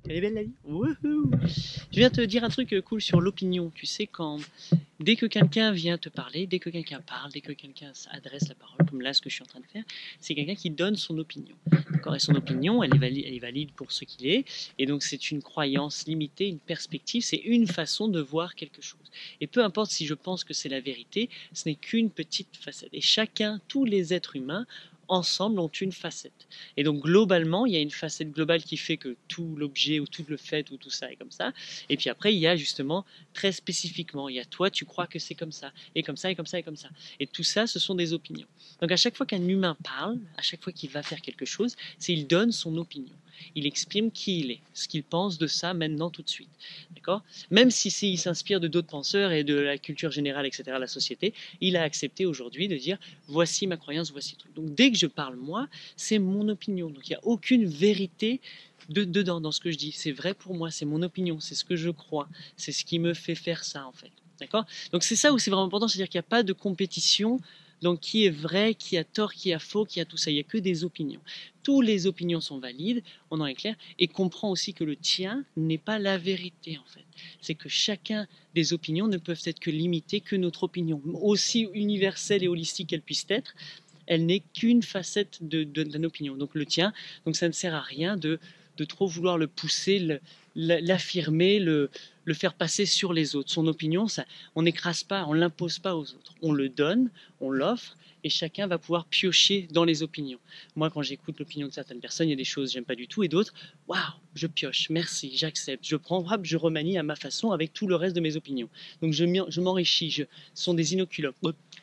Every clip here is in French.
Elle est belle la vie. Wouhou. Je viens te dire un truc cool sur l'opinion. Tu sais, dès que quelqu'un vient te parler, dès que quelqu'un parle, dès que quelqu'un adresse la parole, comme là ce que je suis en train de faire, c'est quelqu'un qui donne son opinion. D'accord. Et son opinion, elle est valide pour ce qu'il est. Et donc c'est une croyance limitée, une perspective, c'est une façon de voir quelque chose. Et peu importe si je pense que c'est la vérité, ce n'est qu'une petite facette. Et chacun, tous les êtres humains, ensemble ont une facette. Et donc globalement, il y a une facette globale qui fait que tout l'objet ou tout le fait ou tout ça est comme ça. Et puis après, il y a justement très spécifiquement, il y a toi, tu crois que c'est comme ça, et comme ça, et comme ça, et comme ça. Et tout ça, ce sont des opinions. Donc à chaque fois qu'un humain parle, à chaque fois qu'il va faire quelque chose, c'est il donne son opinion. Il exprime qui il est, ce qu'il pense de ça maintenant tout de suite. D'accord. Même si il s'inspire de d'autres penseurs et de la culture générale, etc., la société, il a accepté aujourd'hui de dire voici ma croyance, voici tout. Donc dès que je parle moi, c'est mon opinion. Donc il n'y a aucune vérité dedans dans ce que je dis. C'est vrai pour moi, c'est mon opinion, c'est ce que je crois, c'est ce qui me fait faire ça en fait. D'accord. Donc c'est ça où c'est vraiment important, c'est-à-dire qu'il n'y a pas de compétition. Donc qui est vrai, qui a tort, qui a faux, qui a tout ça. Il n'y a que des opinions. Toutes les opinions sont valides, on en est clair, et comprend aussi que le tien n'est pas la vérité en fait. C'est que chacun des opinions ne peuvent être que limitées que notre opinion, aussi universelle et holistique qu'elle puisse être. Elle n'est qu'une facette d'une opinion. Donc le tien, donc ça ne sert à rien de trop vouloir le pousser, l'affirmer, le faire passer sur les autres. Son opinion, ça, on n'écrase pas, on l'impose pas aux autres. On le donne, on l'offre, et chacun va pouvoir piocher dans les opinions. Moi, quand j'écoute l'opinion de certaines personnes, il y a des choses que j'aime pas du tout, et d'autres, waouh, je pioche, merci, j'accepte, je prends, je remanie à ma façon avec tout le reste de mes opinions. Donc je m'enrichis, ce sont des inoculums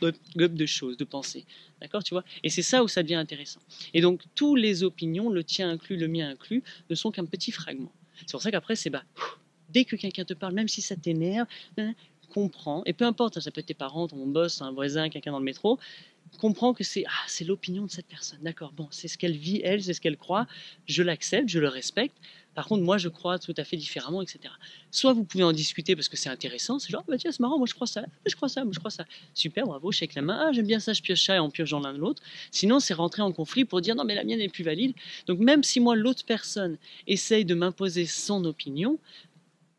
de choses, de pensées. D'accord, tu vois. Et c'est ça où ça devient intéressant. Et donc, toutes les opinions, le tien inclus, le mien inclus, ne sont qu'un petit fragment. C'est pour ça qu'après, c'est dès que quelqu'un te parle, même si ça t'énerve, comprends, et peu importe, ça peut être tes parents, ton boss, un voisin, quelqu'un dans le métro, comprends que c'est l'opinion de cette personne. D'accord, bon, c'est ce qu'elle vit, elle, c'est ce qu'elle croit, je l'accepte, je le respecte. Par contre, moi, je crois tout à fait différemment, etc. Soit vous pouvez en discuter parce que c'est intéressant, c'est genre, bah tiens, c'est marrant, moi je crois ça, je crois ça, moi je crois ça. Super, bravo, shake la main, j'aime bien ça, je pioche ça, et on pioche dans l'un de l'autre. Sinon, c'est rentrer en conflit pour dire, non, mais la mienne est plus valide. Donc, même si moi, l'autre personne essaye de m'imposer son opinion,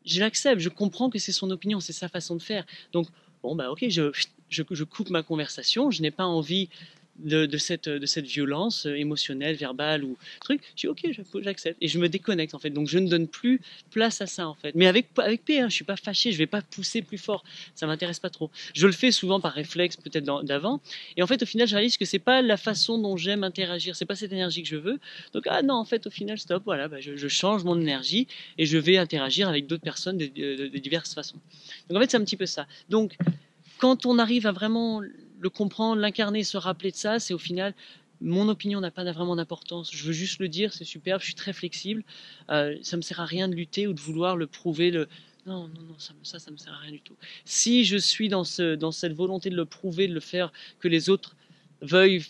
je l'accepte, je comprends que c'est son opinion, c'est sa façon de faire. Donc, bon, bah ok, je coupe ma conversation, je n'ai pas envie de cette violence émotionnelle, verbale ou truc. Je dis ok, j'accepte et je me déconnecte en fait. Donc je ne donne plus place à ça en fait. Mais avec paix, hein, je suis pas fâché, je vais pas pousser plus fort. Ça m'intéresse pas trop. Je le fais souvent par réflexe peut-être d'avant. Et en fait au final je réalise que c'est pas la façon dont j'aime interagir, c'est pas cette énergie que je veux. Donc non en fait au final stop, voilà, bah, je change mon énergie et je vais interagir avec d'autres personnes de diverses façons. Donc en fait c'est un petit peu ça. Donc quand on arrive à vraiment le comprendre, l'incarner, se rappeler de ça, c'est au final, mon opinion n'a pas vraiment d'importance. Je veux juste le dire, c'est superbe, je suis très flexible. Ça me sert à rien de lutter ou de vouloir le prouver. Non, non, non, ça me sert à rien du tout. Si je suis dans cette volonté de le prouver, de le faire, que les autres veuillent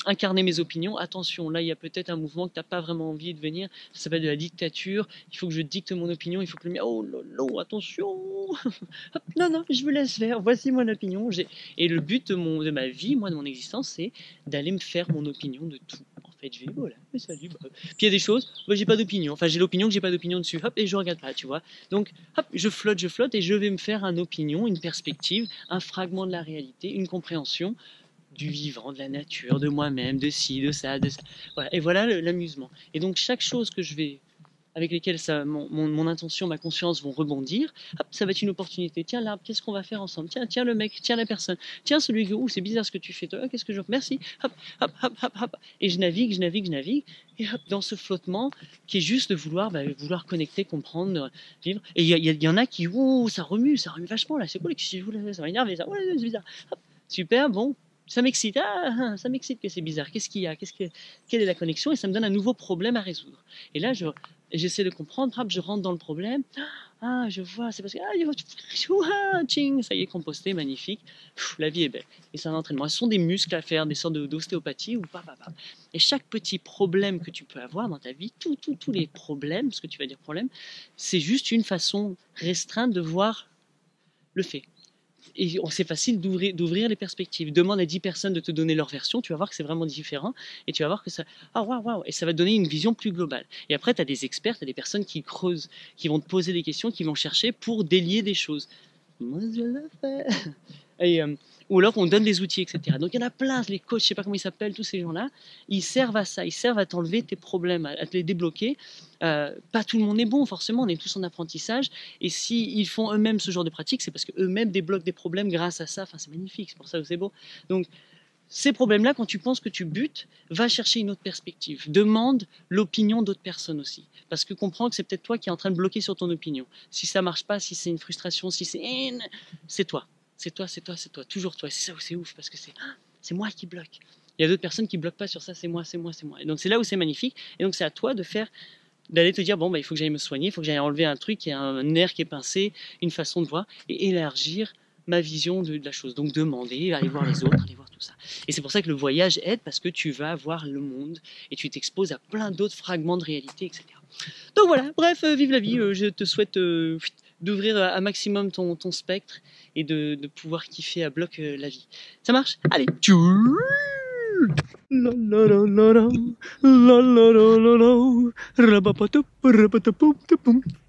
incarner mes opinions, attention, là il y a peut-être un mouvement que tu n'as pas vraiment envie de venir, ça s'appelle de la dictature, il faut que je dicte mon opinion, il faut que le mien, oh lolo, attention, hop, non, non, je me laisse faire, voici mon opinion. Et le but de ma vie, moi, de mon existence, c'est d'aller me faire mon opinion de tout. En fait, je vais, voilà, mais salut. Bah. Puis il y a des choses, bah, j'ai pas d'opinion. Enfin, j'ai l'opinion que j'ai pas d'opinion dessus, hop, et je regarde pas, tu vois. Donc, hop, je flotte, et je vais me faire une opinion, une perspective, un fragment de la réalité, une compréhension du vivant, de la nature, de moi-même, de ci, de ça, de ça. Voilà. Et voilà l'amusement. Et donc, chaque chose que je vais avec lesquels mon intention, ma conscience vont rebondir, hop, ça va être une opportunité. Tiens, l'arbre, qu'est-ce qu'on va faire ensemble? Tiens, le mec, tiens, la personne. Tiens, celui que, c'est bizarre ce que tu fais, toi. Qu'est-ce que je. Merci. Hop, hop, hop, hop, hop. Et je navigue. Et hop, dans ce flottement qui est juste de vouloir connecter, comprendre, vivre. Et il y en a qui, ça remue vachement, là. C'est cool, ça va énerver, ça. Ouais, c'est bizarre. Hop, super, bon. Ça m'excite, ça m'excite que c'est bizarre. Qu'est-ce qu'il y a? Quelle est la connexion? Et ça me donne un nouveau problème à résoudre. Et là, j'essaie de comprendre, hop, je rentre dans le problème. Ah, je vois, c'est parce que ching, ça y est, composté, magnifique. La vie est belle. Et c'est un entraînement. Ce sont des muscles à faire, des sortes d'ostéopathie ou pas. Et chaque petit problème que tu peux avoir dans ta vie, tous les problèmes, ce que tu vas dire problème, c'est juste une façon restreinte de voir le fait. Et c'est facile d'ouvrir les perspectives. Demande à 10 personnes de te donner leur version, tu vas voir que c'est vraiment différent, et tu vas voir que ça, ah waouh, waouh, et ça va te donner une vision plus globale. Et après, tu as des experts, tu as des personnes qui creusent, qui vont te poser des questions, qui vont chercher pour délier des choses. Moi, je le fais. Et, ou alors on donne des outils, etc. Donc il y en a plein, les coachs, je sais pas comment ils s'appellent, tous ces gens-là, ils servent à ça, ils servent à t'enlever tes problèmes, à te les débloquer. Pas tout le monde est bon, forcément, on est tous en apprentissage, et s'ils font eux-mêmes ce genre de pratique, c'est parce qu'eux-mêmes débloquent des problèmes grâce à ça, enfin c'est magnifique, c'est pour ça que c'est beau. Donc ces problèmes-là, quand tu penses que tu butes, va chercher une autre perspective. Demande l'opinion d'autres personnes aussi. Parce que comprends que c'est peut-être toi qui es en train de bloquer sur ton opinion. Si ça marche pas, si c'est une frustration, si c'est toi. C'est toi, c'est toi, c'est toi, toujours toi. C'est ça où c'est ouf, parce que c'est moi qui bloque. Il y a d'autres personnes qui bloquent pas sur ça, c'est moi, c'est moi, c'est moi. Et donc c'est là où c'est magnifique. Et donc c'est à toi d'aller te dire, bon, bah, il faut que j'aille me soigner, il faut que j'aille enlever un truc, il y a un nerf qui est pincé, une façon de voir, et élargir ma vision de la chose. Donc demander, aller voir les autres, aller voir tout ça. Et c'est pour ça que le voyage aide, parce que tu vas voir le monde, et tu t'exposes à plein d'autres fragments de réalité, etc. Donc voilà, bref, vive la vie, je te souhaite d'ouvrir un maximum ton spectre et de pouvoir kiffer à bloc la vie. Ça marche? Allez. La la la la la la la la la la la